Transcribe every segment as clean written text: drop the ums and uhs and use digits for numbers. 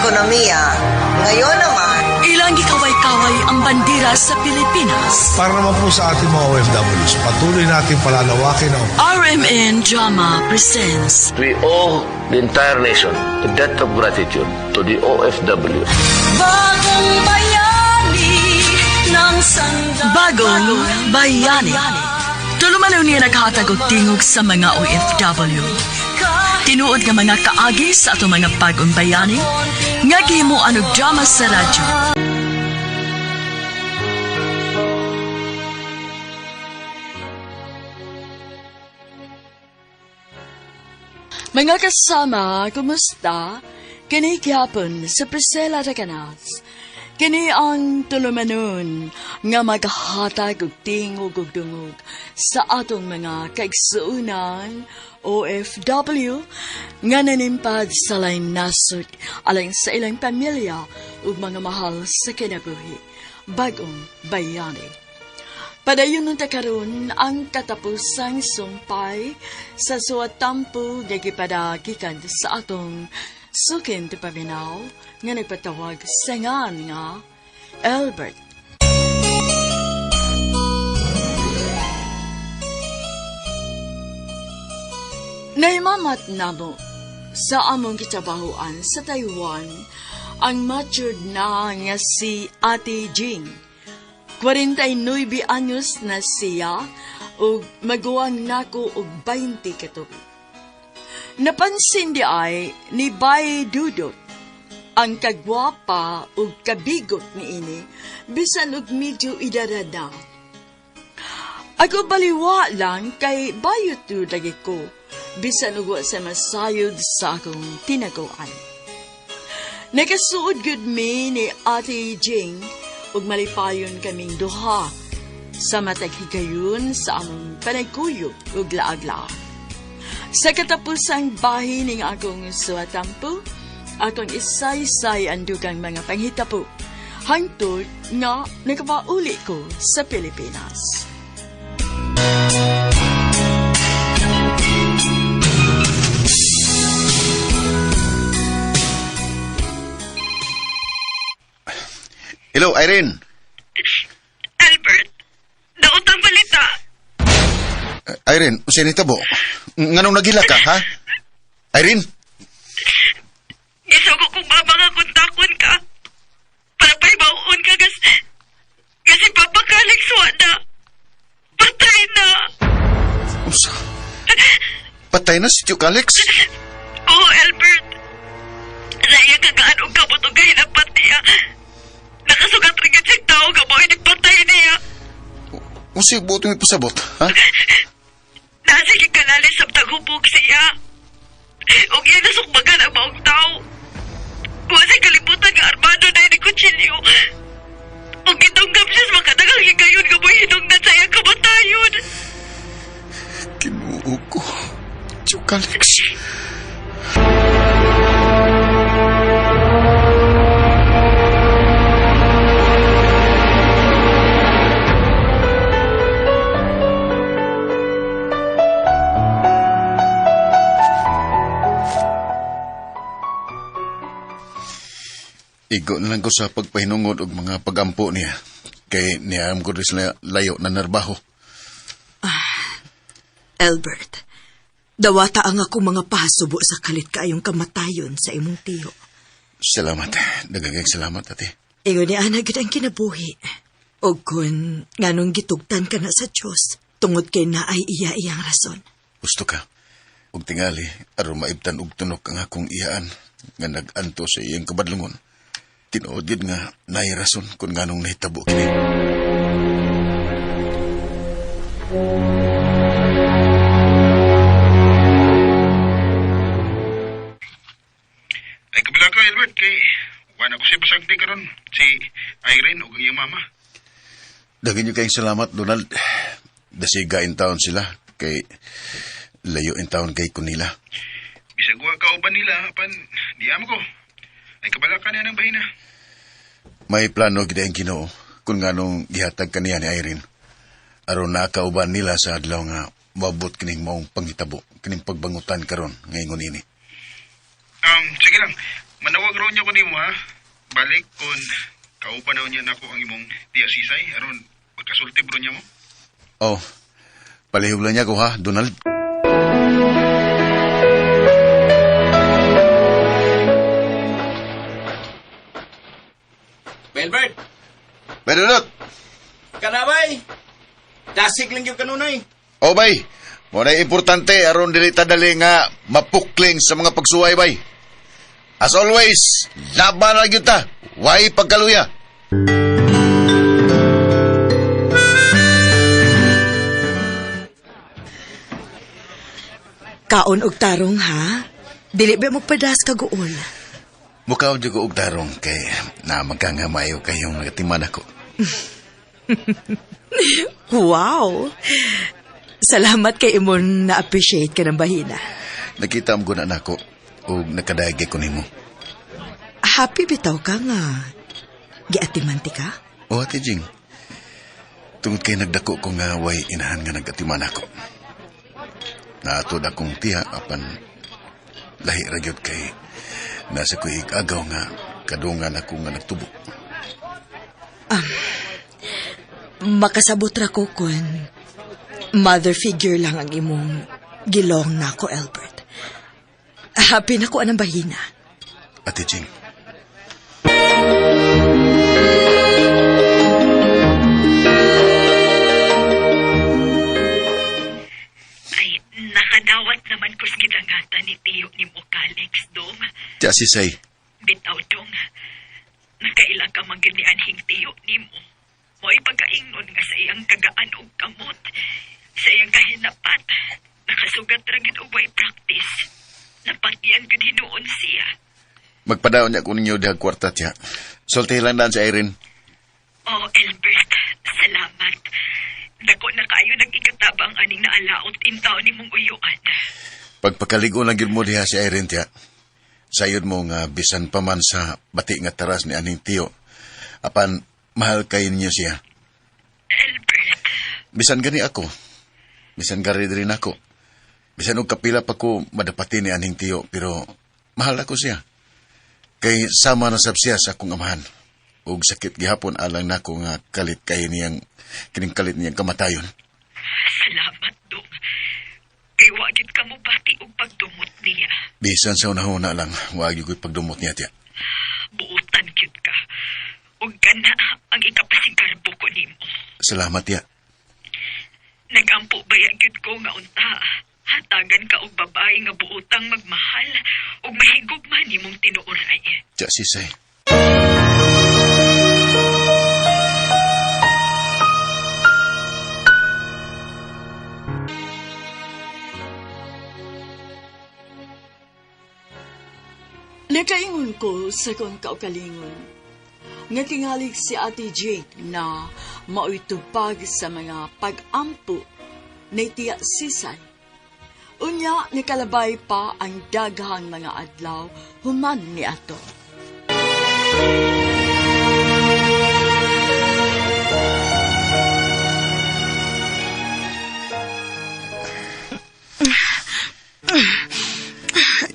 ekonomiya. Ngayon naman, Ilang gikaway-kaway ang bandera sa Pilipinas. Para naman po sa ating mga OFWs, patuloy natin palalawakin ang RMN Drama presents We owe the entire nation a debt of gratitude to the OFW. Bagong Bayani ng Sandata. Bagong Bayani. Tulumanon niya naghatag og tingog sa mga OFW. Tinuod nga mga kaagi sa ato mga bagong bayani, nga gihimuan og drama sa radyo. Mga kasama, kumusta? Kini gihapon sa Priscilla Raganas. Kini ang tulumanon nga maghatag og tingog ug dungog sa atong mga kaigsuunan OFW nga nanimpad sa lain nasod alang sa ilang pamilya ug mga mahal sa kinabuhi. Bagong Bayani. Padayon nun karon ang katapusang sumpay sa suwatampo nga gipadagikan sa atong sukin ti paminaw nga nagpatawag sa ngan nga Albert. Naimamat namo sa among kitabahuan sa Taiwan ang matured na nga si Ate Jing. 49 anyos na siya ug maguwang nako og 20 katuig. Napansin di ay ni Bay Dudot ang kagwapa ug kabigot niini bisan og medyo idadad na. Ako baliwa lang kay bayot lagi ko bisan og wa sa masayod sa akong tinaguan. Nagasuod gud mi ni Ate Jing ug malipayon kaming duha sa matag higayon sa among panagkuyog ug laag-laag. Sa katapusang bahin ning akong suwatampo, akong isay-say ang dugang mga panghitapo, hangtod nga nakapauli ko sa Pilipinas. Hello, Irene. Albert, nautang balita. Irene, usa ni tabo. Nganong nagila ka, ha? Irene? Isugo kong mama nga kontakon ka. Para pa'y mauon ka kasi papakalig suwada. Patay na. Usa? Patay na si Tiyok Alex? Oo, Albert. Saya kagaan og kabot og kahinapat niya. Nakasugat rin ka siyang tao ka mo, patay niya. Usa buto may pasabot, ha? Nasige kalalis sa tagubog siya. Og yan nasukbagan ang maong tao. Wala kalibutan nga armado na ni kutsilyo. Og gitunggap siya sa makadagang higayon nga mo hinungdan sa iyang kamatayon. Kinuo ko. Tiyok Alex. Igo na lang ko sa pagpahinungod og mga pagampo niya. Kay niyam ko rin sila layo na narbaho. Albert, dawata ang ako mga pasubo sa kalit kaayong kamatayon sa imong tiyo. Salamat. Dagagay salamat, ate. Ingon ni Ana gid ang kinabuhi. O kung nganong gitugtan ka na sa Diyos, tungod kay na ay iya-iyang rason. Gusto ka. Ug tingali, aron maibtan og tunok ang akong iyaan nga nag-anto sa iyang kabadlungon. Tinuod yun nga naay rason kung nganong nahitabo kini. Ay, kabila ka, Albert, kay wala ko siya pasagdi karon si Irene o iyang mama. Dagin niyo kayong salamat, Donald. Dasiga in town sila, kay layo in town kay kunila. Bisag wa ka uban nila, pan diyam ko. Ay, kabala ka niya ng bahina. May plano gid ang Ginoo kung nganong gihatag kaniya ni Irene. Aron nakauban nila sa adlaw nga mabot kining maong panghitabo, kining pagbangutan karon ngayon ini. Sige lang. Manawag raw niya ko nimo ha. Balik kon kaupa na niya nako ang imong tiya Sisay aron pagkasulti bro niya mo. Oh, palihog lang niya ko ha, Donald. Belbert, Bedunot! kanabay. Dasig lang yung kanunay. O bay, mo na importante aron dili ta dali nga mapukling sa mga pagsuway bay. As always, laban lang yun ta. Way pagkaluya. Kaon og tarong ha? Dili ba mo padas kaguol? Mukaw di ko og tarong kay na magkangamayo kayong nagatiman ako. Wow! Salamat kay imon na-appreciate ka ng bahina. Nakita mo na nako ug nakadagi ko nimo. Happy bitaw ka nga. Giatimanti ka? O Ate Jing, tungod kay nagdako ko nga way inahan nga nagatiman ako. Naatod akong tiya apan lahi ra gyud kay nasa ko agaw nga kadungan ako nga nagtubo. Makasabot ra ko kun mother figure lang ang imong gilong nako, Albert. Happy na ko anang bahina. Ate Jing, Ay, nakadawat naman ko sa gidangatan ni Tiyo ni mo, Calix, dong. tiya Sisay, Bitaw, dong. Nakailang ka man gani anhing Tiyo ni mo. Mo'y pagkaingon nga sa iyang kagaan og kamot. Sa iyang kahinapat. Nakasugat ra gid og way practice. Napatiyan gid hinuon siya. magpadaon niya ko ninyo dihag kwarta tiya. Sulti lang daan sa Irene. Oh, Albert, salamat. Dako na kayo nag-ikatabang aning naalaot intaw ni mong uyuan. Pagpakaligo lang gyud mo diha si Irene tiya. Sayod mo nga bisan pa man sa bati nga taras ni aning tiyo. Apan mahal kayo ninyo siya. Albert, Bisan gani ako. Bisan gari rin ako. Bisan og kapila pa ko madapati ni aning tiyo pero mahal ako siya. Kay sama na sab siya sa akong amahan. Ug sakit gihapon alang nako nga kalit kay niyang kining kalit niyang kamatayon. salamat, dong. Kay wagid ka mo bati og pagdumot niya. Bisan sa unahuna lang, wag gyud pagdumot niya tiya. Buutan gyud ka. Ug kana ang ikapasigarbo ko nimo. Salamat tiya. Nagampo bayag gyud ko nga unta. Hatagan ka og babae nga buutang magmahal ug mahigugma nimong tinuoray. Tiya Sisay. Nakaingon ko sa kong kaugalingon. Nga tingalig si Ate Jake na mauytupag sa mga pag-ampo ni Tiya Sisay. Unya, nikalabay pa ang daghang mga adlaw human ni ato.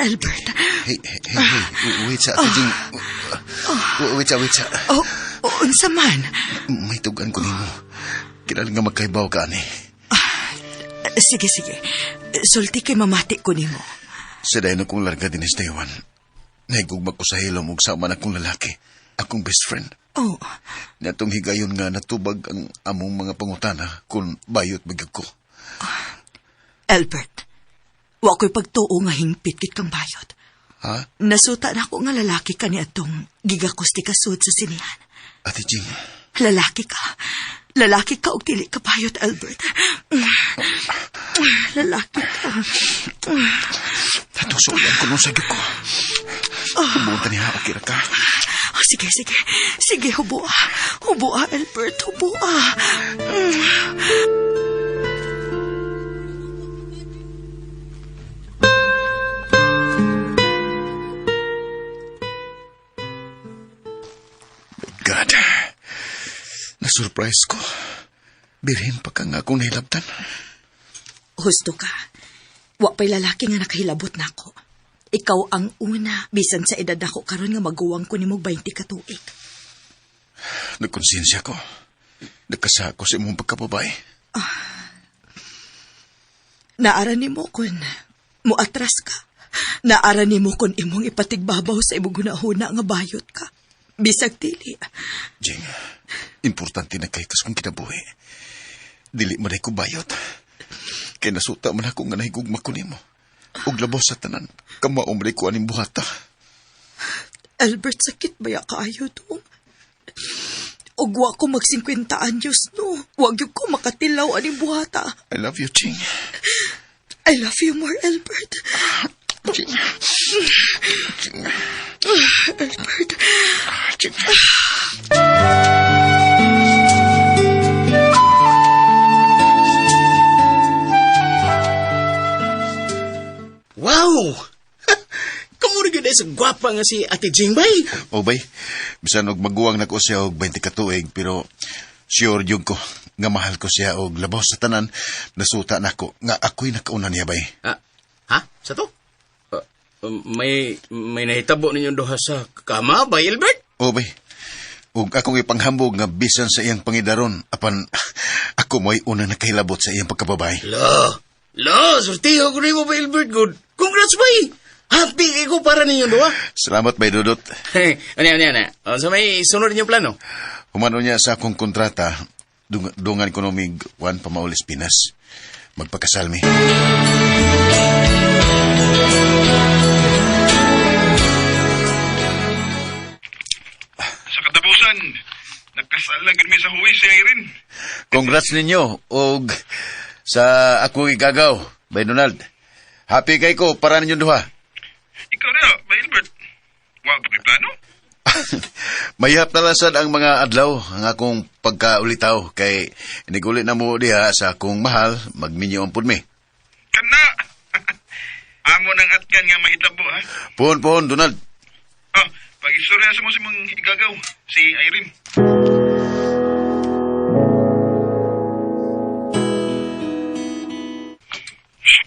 Albert. Hey. Wait sa Ate Jing. Wait sa. Oh, unsa man? May tugan ko nimo. Kinahanglan nga magkaibaw ka ani. Sige. Sulti kay mamati ko nimo. Sa dayon akong larga din sa Taiwan. Nahigugma ko sa hilom ug sama na akong lalaki. Akong best friend. Oh, Natong higayon nga natubag ang among mga pangutana kung bayot bagyog ko. Albert. Wa ko'y pagtuo nga hingpit kit kang bayot. Ha? Nasuta na ako nga lalaki ka ni atong gigakusti kasud sa sinihan. Ate Jing, Lalaki ka. Lalaki ka og dili ka bayot, Albert. Lalaki ka. natusulan ko nung sagyo ko. Hubunta niya, okay ra ka. Oh, sige. Sige, hubua. Hubua, Albert. Hubua. God, na-surprise ko. Birhin pa ka nga akong nahilabtan. Husto ka. Wa pa'y lalaki nga nakahilabot na ako. Ikaw ang una, bisan sa edad ako karon nga maguwang ko nimog 20 ka tuig. Nagkonsensya ko. Nagkasa ko sa imong pagkababay. Naara nimo kun muatras ka. Naara nimo kun imong ipatigbabaw sa imong gunahuna nga bayot ka. Bisag dili. Jing, importante na kay kas kong kinabuhi. Dili man ay ko bayot. Kay nasuta man ako nga nahigugma ko nimo. Ug labaw sa tanan, kamaom rin ko aning buhata. Albert, sakit ba ya kaayo dong? Ug wa ko mag 50 anyos, no? Wag yung ko makatilaw aning buhata. I love you, Jing. I love you more, Albert. Jing. Jing. Albert. Jing. Wow! Kamu rin ganda sa gwapa nga si Ate Jing bay. O bay, bisan og maguwang na ko siya og 20 katuig, pero sure yun ko nga mahal ko siya og labaw sa tanan, nasuta na ko nga ako'y nakauna niya bay. Ha? Sa to? May nahitabo ninyong duha sa kama ba, Albert? O bay, ug akong ipanghambog nga bisan sa iyang pangidaron, apan ako mo'y una nakahilabot sa iyang pagkababay. Lo, sortiho ko rin mo ba, Albert? Good. Congrats, bay! Happy ko para ninyong duha. Salamat bay, Dudot. Ano. So may sunod ninyong plano? Humano niya sa akong kontrata, dungan ko nomig Juan Pamaulis Pinas. Magpakasalmi. Sa katapusan, nagkasal na gano'n sa huwi si Irene. Congrats ninyo, og sa ako igagaw, bay Donald. Happy kay ko para ninyong duha. Ikaw na, ba Albert? Wow, may plano? Mayhap na lasad ang mga adlaw ang akong pagkaulitaw kay inigulit na mo diha sa akong mahal magminyo ang pudmi. Kana! Amo nang atkan nga mahitabo, ha? Pohon, Donald. Oh, pag-istorya sa mo si mong igagaw, si Irene.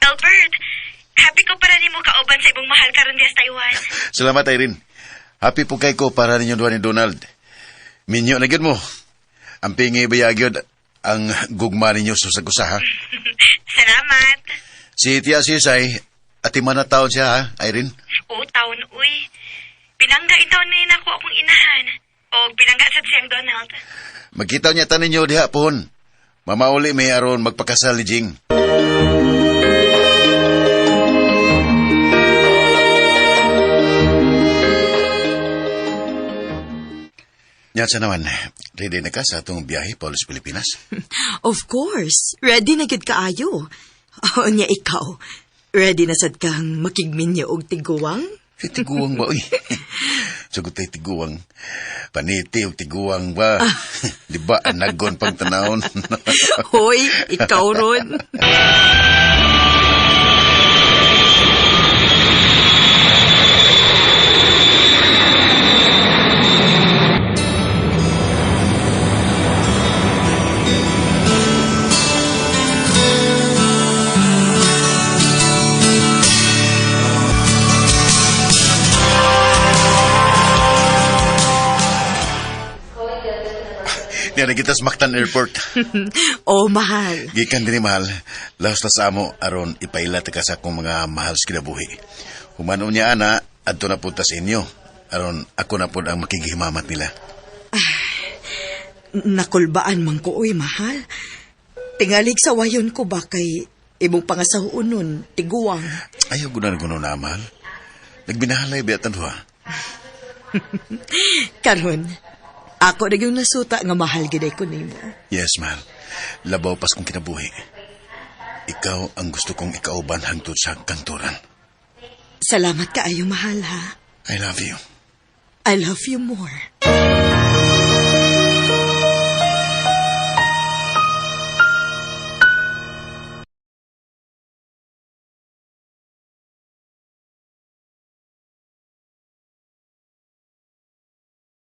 Albert, happy ko para nimo kauban sa ibong mahal karon diya sa Taiwan. Salamat, Irene. Happy po kay ko para ninyo duha ni Donald. Minyo na gyud mo. Ang pingi bayagyod ang gugma ninyo sa sagusa, ha? Salamat. Si Tia Sisay, atiman na taon siya, ha, Irene? O, taon, uy. Pinangga itaw ni nako akong inahan. O, pinangga sa siyang Donald. Magkitaw niya ta ninyo diha pohon. Mamauli may aron magpakasal ni Jing. Yan sa naman, ready na ka sa atong biyahe, Paulos, Pilipinas? Of course. Ready na gid kaayo. O niya ikaw. Ready na sad kang makigminyo og tiguwang? Tiguwang ba, uy? Sagot tayo tiguwang. Paniti o tiguwang ba? Di ba, anagon pang tanawon? Hoy, ikaw ron. Niyari kita sa Mactan Airport. Oh, mahal. Gikan din ni mahal. Lahos na sa amo, aron ipailat ka sa akong mga mahal sa kinabuhi. Humano niya, ana, adto na punta sa inyo. Aron ako na po ang makikihimamat nila. Nakulbaan man ko, uy, mahal. Tingalig sa wayon ko ba kay imong pangasahuon nun, tiguwang. Ayaw gunan ko na, mahal. Nagbinahalay ba at ha? Karon, ako na yung nasuta nga mahal giday ko nimo. Yes, mahal. Labaw pas kong kinabuhi. Ikaw ang gusto kong ikauban hangtod sa kanturan. Salamat kaayo, mahal, ha? I love you. I love you more.